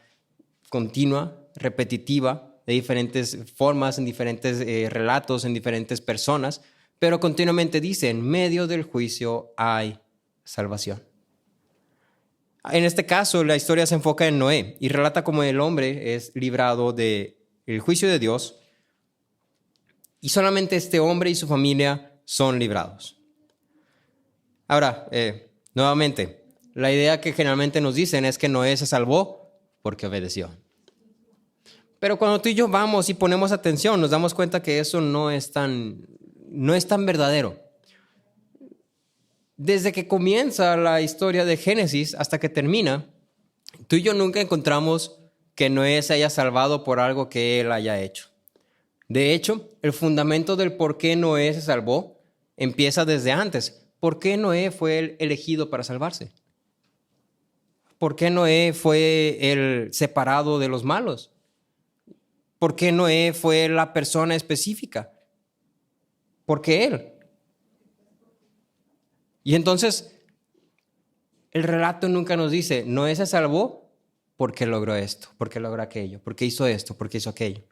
[SPEAKER 2] continua, repetitiva, de diferentes formas, en diferentes relatos, en diferentes personas, pero continuamente dice, en medio del juicio hay salvación. En este caso, la historia se enfoca en Noé y relata cómo el hombre es librado del juicio de Dios y solamente este hombre y su familia son librados. Ahora, nuevamente, la idea que generalmente nos dicen es que Noé se salvó porque obedeció. Pero cuando tú y yo vamos y ponemos atención, nos damos cuenta que eso no es tan verdadero. Desde que comienza la historia de Génesis hasta que termina, tú y yo nunca encontramos que Noé se haya salvado por algo que él haya hecho. De hecho, el fundamento del por qué Noé se salvó empieza desde antes. ¿Por qué Noé fue el elegido para salvarse? ¿Por qué Noé fue el separado de los malos? ¿Por qué Noé fue la persona específica? ¿Por qué él? Y entonces, el relato nunca nos dice, Noé se salvó porque logró esto, porque logró aquello, porque hizo esto, porque hizo aquello.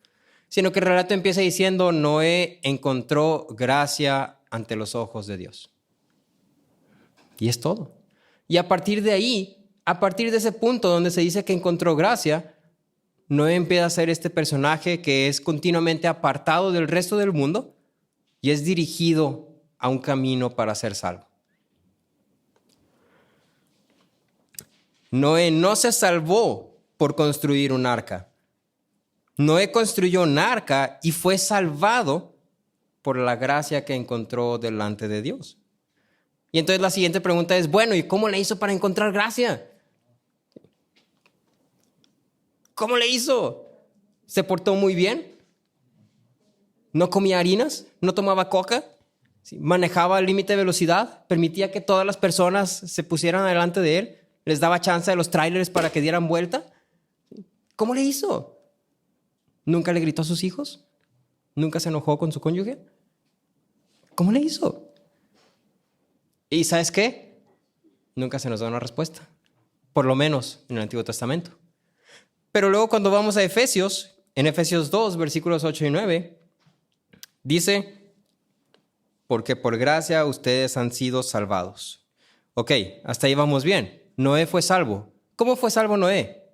[SPEAKER 2] Sino que el relato empieza diciendo, Noé encontró gracia ante los ojos de Dios. Y es todo. Y a partir de ahí, a partir de ese punto donde se dice que encontró gracia, Noé empieza a ser este personaje que es continuamente apartado del resto del mundo y es dirigido a un camino para ser salvo. Noé no se salvó por construir un arca. Noé construyó un arca y fue salvado por la gracia que encontró delante de Dios. Y entonces la siguiente pregunta es, bueno, ¿y cómo le hizo para encontrar gracia? ¿Cómo le hizo? ¿Se portó muy bien? ¿No comía harinas? ¿No tomaba coca? ¿Sí? ¿Manejaba al límite de velocidad? ¿Permitía que todas las personas se pusieran delante de él? ¿Les daba chance a los trailers para que dieran vuelta? ¿Cómo le hizo? ¿Nunca le gritó a sus hijos? ¿Nunca se enojó con su cónyuge? ¿Cómo le hizo? ¿Y sabes qué? Nunca se nos da una respuesta. Por lo menos en el Antiguo Testamento. Pero luego cuando vamos a Efesios, en Efesios 2, versículos 8 y 9, dice, porque por gracia ustedes han sido salvados. Ok, hasta ahí vamos bien. Noé fue salvo. ¿Cómo fue salvo Noé?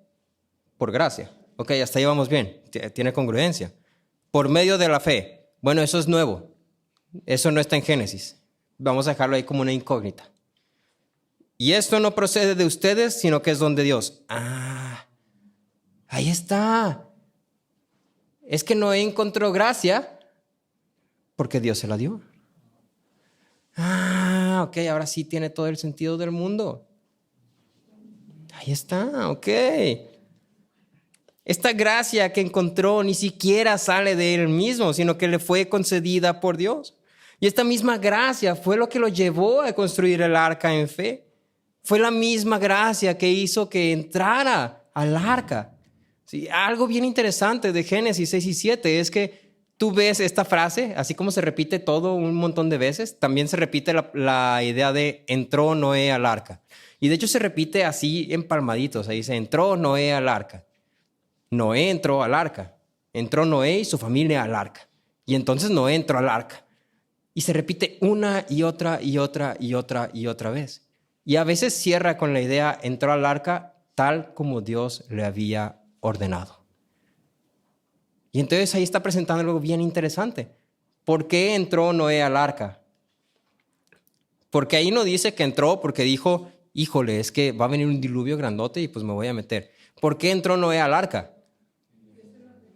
[SPEAKER 2] Por gracia. Ok, hasta ahí vamos bien. Tiene congruencia. Por medio de la fe. Bueno, eso es nuevo. Eso no está en Génesis. Vamos a dejarlo ahí como una incógnita. Y esto no procede de ustedes, sino que es don de Dios. Ahí está. Es que Noé encontró gracia porque Dios se la dio. Ok, ahora sí tiene todo el sentido del mundo. Ahí está, ok. Esta gracia que encontró ni siquiera sale de él mismo, sino que le fue concedida por Dios. Y esta misma gracia fue lo que lo llevó a construir el arca en fe. Fue la misma gracia que hizo que entrara al arca. Sí, algo bien interesante de Génesis 6 y 7 es que tú ves esta frase, así como se repite todo un montón de veces, también se repite la idea de entró Noé al arca. Y de hecho se repite así empalmaditos, ahí dice entró Noé al arca. Noé entró al arca. Entró Noé y su familia al arca. Y entonces Noé entró al arca. Y se repite una y otra y otra y otra y otra vez. Y a veces cierra con la idea entró al arca tal como Dios le había ordenado. Y entonces ahí está presentando algo bien interesante. ¿Por qué entró Noé al arca? Porque ahí no dice que entró porque dijo, híjole, es que va a venir un diluvio grandote y pues me voy a meter. ¿Por qué entró Noé al arca?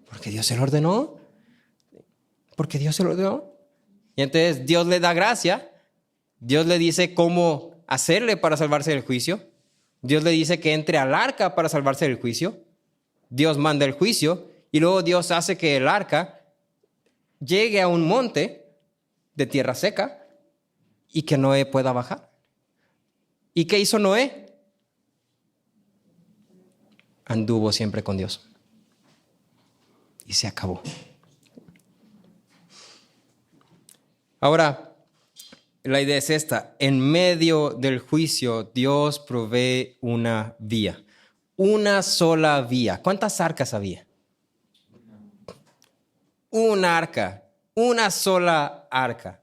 [SPEAKER 2] Porque Dios se lo ordenó. Porque Dios se lo ordenó. Y entonces Dios le da gracia. Dios le dice cómo hacerle para salvarse del juicio. Dios le dice que entre al arca para salvarse del juicio. Dios manda el juicio y luego Dios hace que el arca llegue a un monte de tierra seca y que Noé pueda bajar. ¿Y qué hizo Noé? Anduvo siempre con Dios. Y se acabó. Ahora, la idea es esta. En medio del juicio, Dios provee una vía. Una sola vía. ¿Cuántas arcas había? Una arca. Una sola arca.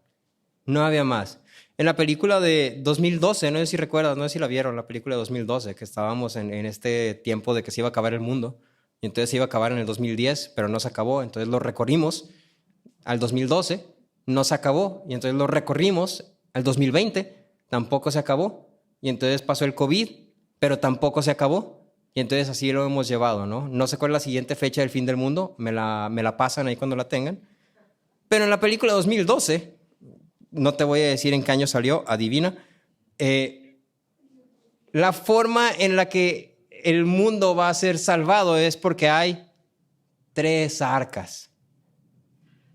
[SPEAKER 2] No había más. En la película de 2012, no sé si recuerdas, no sé si la vieron, la película de 2012, que estábamos en este tiempo de que se iba a acabar el mundo. Y entonces se iba a acabar en el 2010, pero no se acabó. Entonces lo recorrimos al 2012, no se acabó. Y entonces lo recorrimos al 2020, tampoco se acabó. Y entonces pasó el COVID, pero tampoco se acabó. Y entonces así lo hemos llevado, ¿no? No sé cuál es la siguiente fecha del fin del mundo, me la pasan ahí cuando la tengan. Pero en la película de 2012, no te voy a decir en qué año salió, adivina, la forma en la que el mundo va a ser salvado es porque hay 3 arcas.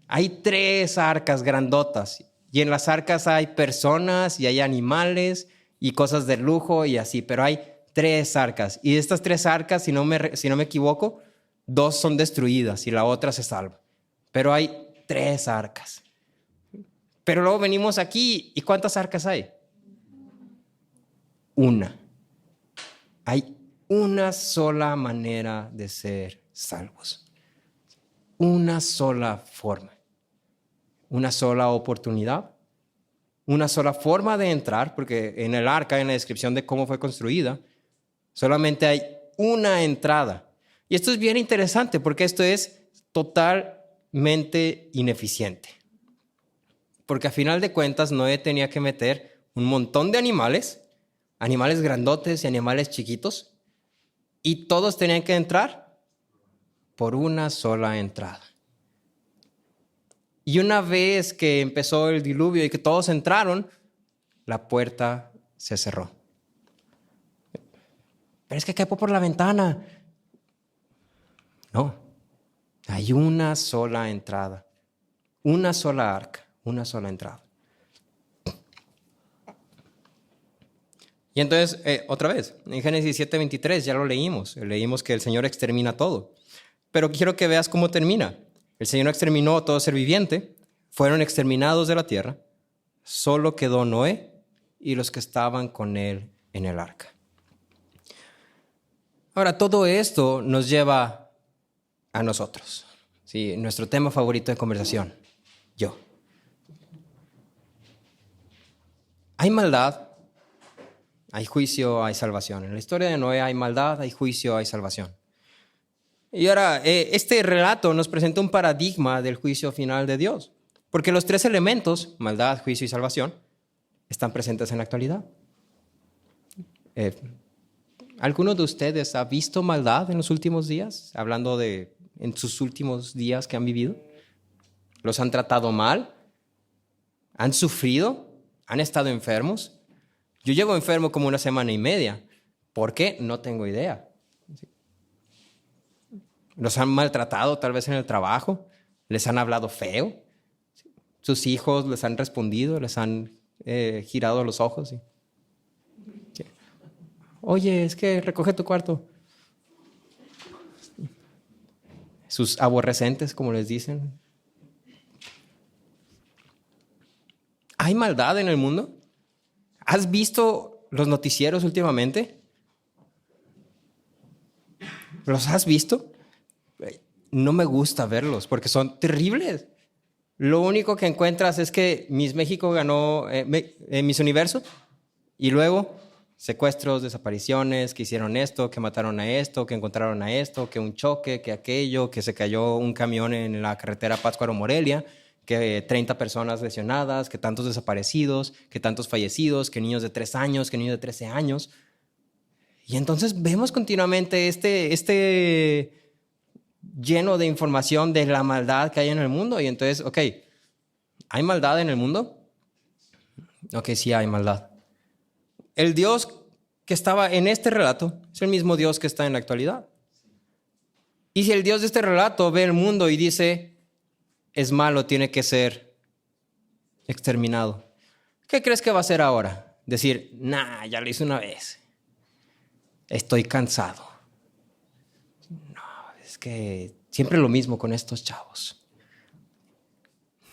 [SPEAKER 2] Hay 3 arcas grandotas. Y en las arcas hay personas y hay animales y cosas de lujo y así, pero hay 3 arcas. Y de estas 3 arcas, si no me equivoco, 2 son destruidas y la otra se salva. Pero hay 3 arcas. Pero luego venimos aquí y ¿cuántas arcas hay? Una. Hay una sola manera de ser salvos. Una sola forma. Una sola oportunidad. Una sola forma de entrar, porque en el arca, en la descripción de cómo fue construida, solamente hay una entrada. Y esto es bien interesante porque esto es totalmente ineficiente. Porque a final de cuentas Noé tenía que meter un montón de animales grandotes y animales chiquitos, y todos tenían que entrar por una sola entrada. Y una vez que empezó el diluvio y que todos entraron, la puerta se cerró. Pero es que quepo por la ventana. No, hay una sola entrada, una sola arca, una sola entrada. Y entonces, otra vez, en Génesis 7:23 ya lo leímos que el Señor extermina todo. Pero quiero que veas cómo termina. El Señor exterminó todo ser viviente, fueron exterminados de la tierra, solo quedó Noé y los que estaban con él en el arca. Ahora, todo esto nos lleva a nosotros. ¿Sí? Nuestro tema favorito de conversación, yo. Hay maldad, hay juicio, hay salvación. En la historia de Noé hay maldad, hay juicio, hay salvación. Y ahora, este relato nos presenta un paradigma del juicio final de Dios. Porque los 3 elementos, maldad, juicio y salvación, están presentes en la actualidad. ¿Alguno de ustedes ha visto maldad en los últimos días? Hablando de en sus últimos días que han vivido. ¿Los han tratado mal? ¿Han sufrido? ¿Han estado enfermos? Yo llevo enfermo como 1 semana y media. ¿Por qué? No tengo idea. ¿Los han maltratado tal vez en el trabajo? ¿Les han hablado feo? ¿Sus hijos les han respondido? ¿Les han girado los ojos? ¿Sí? Oye, es que recoge tu cuarto. Sus aborrecentes, como les dicen. ¿Hay maldad en el mundo? ¿Has visto los noticieros últimamente? ¿Los has visto? No me gusta verlos porque son terribles. Lo único que encuentras es que Miss México ganó Miss Universo y luego secuestros, desapariciones, que hicieron esto, que mataron a esto, que encontraron a esto, que un choque, que aquello, que se cayó un camión en la carretera Pátzcuaro-Morelia, que 30 personas lesionadas, que tantos desaparecidos, que tantos fallecidos, que niños de 3 años, que niños de 13 años. Y entonces vemos continuamente lleno de información de la maldad que hay en el mundo. Y entonces, ok, ¿hay maldad en el mundo? Ok, sí hay maldad. El Dios que estaba en este relato es el mismo Dios que está en la actualidad. Y si el Dios de este relato ve el mundo y dice, es malo, tiene que ser exterminado, ¿qué crees que va a hacer ahora? Decir, nah, ya lo hice una vez. Estoy cansado. No, es que siempre lo mismo con estos chavos.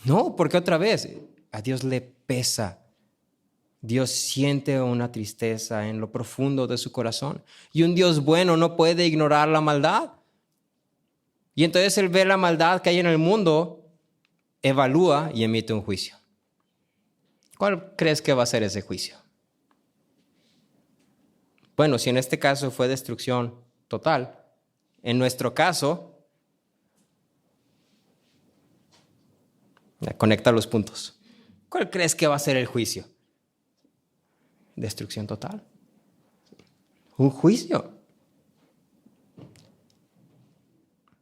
[SPEAKER 2] No, porque otra vez, a Dios le pesa. Dios siente una tristeza en lo profundo de su corazón. Y un Dios bueno no puede ignorar la maldad. Y entonces Él ve la maldad que hay en el mundo, evalúa y emite un juicio. ¿Cuál crees que va a ser ese juicio? Bueno, si en este caso fue destrucción total, en nuestro caso, conecta los puntos. ¿Cuál crees que va a ser el juicio? Destrucción total. Un juicio.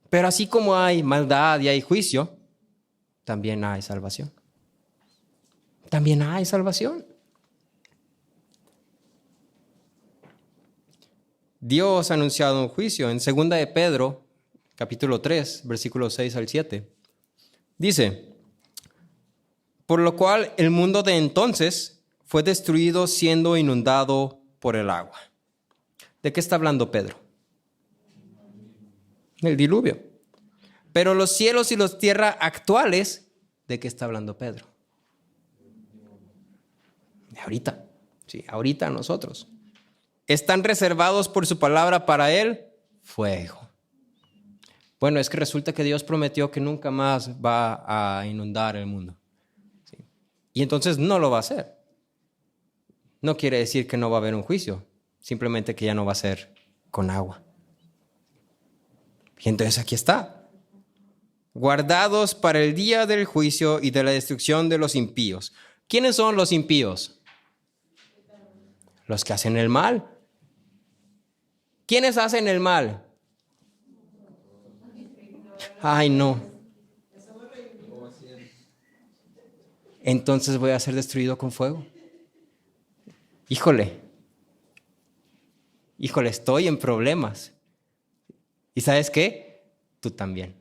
[SPEAKER 2] Pero así como hay maldad y hay juicio, también hay salvación. También hay salvación. Dios ha anunciado un juicio en 2 de Pedro, capítulo 3, versículos 6 al 7. Dice, por lo cual el mundo de entonces fue destruido siendo inundado por el agua. ¿De qué está hablando Pedro? El diluvio. Pero los cielos y las tierras actuales, ¿de qué está hablando Pedro? De ahorita. Sí, ahorita nosotros. Están reservados por su palabra para el fuego. Bueno, es que resulta que Dios prometió que nunca más va a inundar el mundo. ¿Sí? Y entonces no lo va a hacer. No quiere decir que no va a haber un juicio, simplemente que ya no va a ser con agua. Y entonces aquí está. Guardados para el día del juicio y de la destrucción de los impíos. ¿Quiénes son los impíos? Los que hacen el mal. ¿Quiénes hacen el mal? Ay, no. Entonces voy a ser destruido con fuego. Híjole, estoy en problemas. ¿Y sabes qué? Tú también.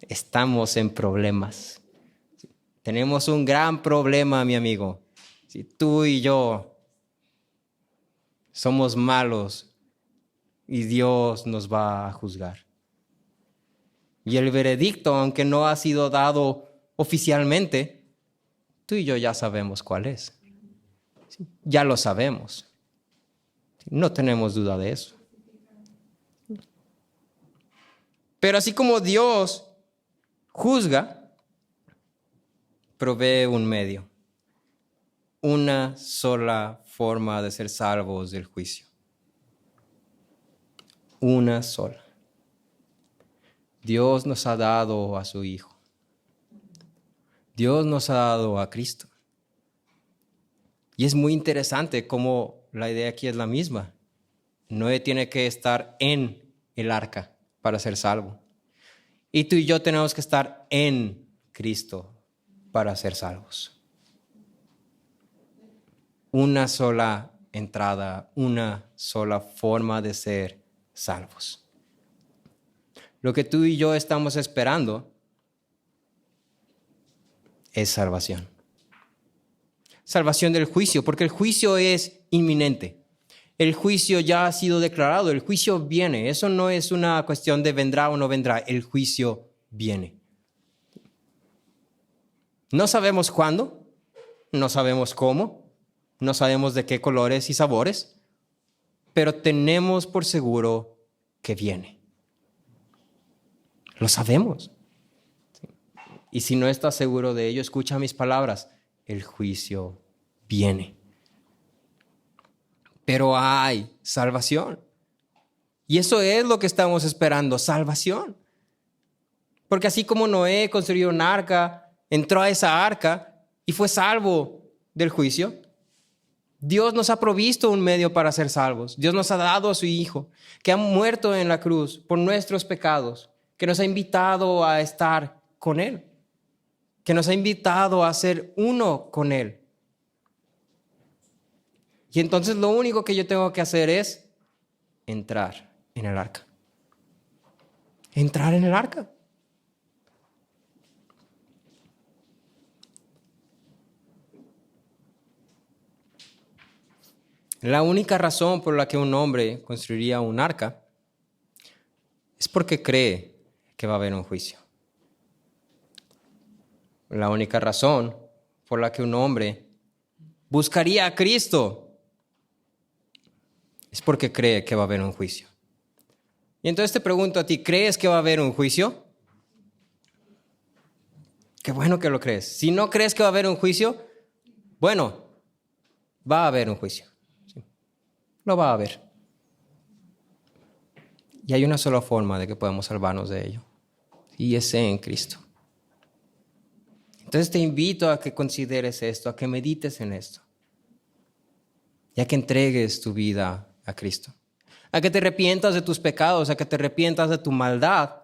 [SPEAKER 2] Estamos en problemas. Tenemos un gran problema, mi amigo. Si tú y yo somos malos y Dios nos va a juzgar. Y el veredicto, aunque no ha sido dado oficialmente, tú y yo ya sabemos cuál es. Ya lo sabemos. No tenemos duda de eso. Pero así como Dios juzga, provee un medio. Una sola forma de ser salvos del juicio. Una sola. Dios nos ha dado a su Hijo. Dios nos ha dado a Cristo. Y es muy interesante cómo la idea aquí es la misma. Noé tiene que estar en el arca para ser salvo. Y tú y yo tenemos que estar en Cristo para ser salvos. Una sola entrada, una sola forma de ser salvos. Lo que tú y yo estamos esperando es salvación. Salvación del juicio, porque el juicio es inminente. El juicio ya ha sido declarado, el juicio viene. Eso no es una cuestión de vendrá o no vendrá, el juicio viene. No sabemos cuándo, no sabemos cómo, no sabemos de qué colores y sabores, pero tenemos por seguro que viene. Lo sabemos. Y si no estás seguro de ello, escucha mis palabras. El juicio viene. Pero hay salvación. Y eso es lo que estamos esperando, salvación. Porque así como Noé construyó un arca, entró a esa arca y fue salvo del juicio, Dios nos ha provisto un medio para ser salvos. Dios nos ha dado a su Hijo, que ha muerto en la cruz por nuestros pecados, que nos ha invitado a estar con Él, que nos ha invitado a ser uno con Él. Y entonces lo único que yo tengo que hacer es entrar en el arca. Entrar en el arca. La única razón por la que un hombre construiría un arca es porque cree que va a haber un juicio. La única razón por la que un hombre buscaría a Cristo es porque cree que va a haber un juicio. Y entonces te pregunto a ti, ¿crees que va a haber un juicio? Qué bueno que lo crees. Si no crees que va a haber un juicio, bueno, va a haber un juicio. Sí, lo va a haber. Y hay una sola forma de que podamos salvarnos de ello, y es en Cristo. Entonces te invito a que consideres esto, a que medites en esto, y a que entregues tu vida a Cristo. A que te arrepientas de tus pecados, a que te arrepientas de tu maldad,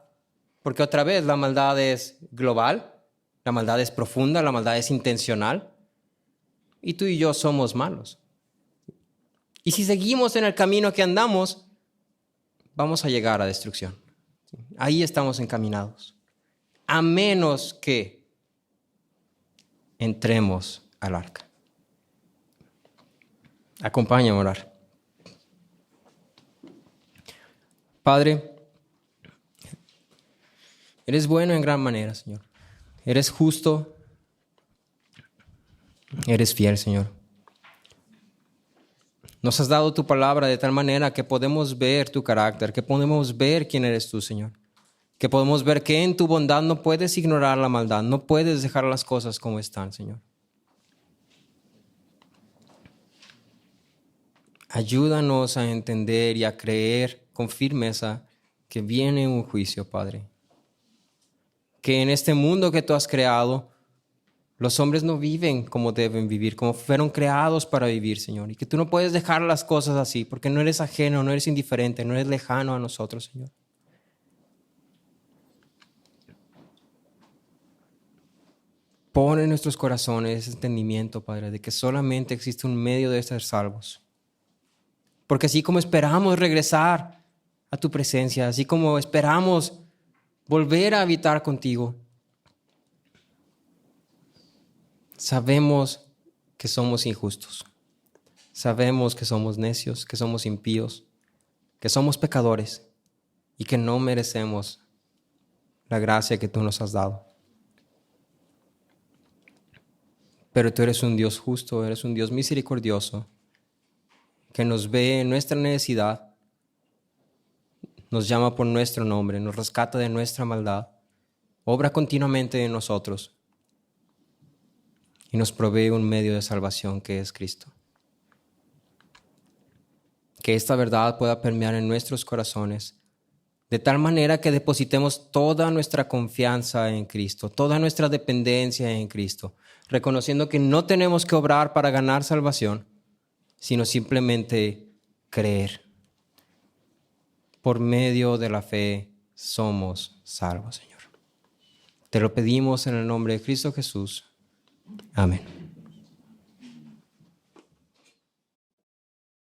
[SPEAKER 2] porque otra vez la maldad es global, la maldad es profunda, la maldad es intencional, y tú y yo somos malos. Y si seguimos en el camino que andamos, vamos a llegar a destrucción. Ahí estamos encaminados, a menos que entremos al arca. Acompáñame a orar. Padre, eres bueno en gran manera, Señor. Eres justo, eres fiel, Señor. Nos has dado tu palabra de tal manera que podemos ver tu carácter, que podemos ver quién eres tú, Señor. Que podemos ver que en tu bondad no puedes ignorar la maldad, no puedes dejar las cosas como están, Señor. Ayúdanos a entender y a creer con firmeza que viene un juicio, Padre. Que en este mundo que tú has creado, los hombres no viven como deben vivir, como fueron creados para vivir, Señor. Y que tú no puedes dejar las cosas así, porque no eres ajeno, no eres indiferente, no eres lejano a nosotros, Señor. Pon en nuestros corazones ese entendimiento, Padre, de que solamente existe un medio de ser salvos. Porque así como esperamos regresar a tu presencia, así como esperamos volver a habitar contigo, sabemos que somos injustos. Sabemos que somos necios, que somos impíos, que somos pecadores y que no merecemos la gracia que tú nos has dado. Pero tú eres un Dios justo, eres un Dios misericordioso, que nos ve en nuestra necesidad, nos llama por nuestro nombre, nos rescata de nuestra maldad, obra continuamente en nosotros y nos provee un medio de salvación que es Cristo. Que esta verdad pueda permear en nuestros corazones, de tal manera que depositemos toda nuestra confianza en Cristo, toda nuestra dependencia en Cristo, reconociendo que no tenemos que obrar para ganar salvación, sino simplemente creer. Por medio de la fe somos salvos, Señor. Te lo pedimos en el nombre de Cristo Jesús. Amén.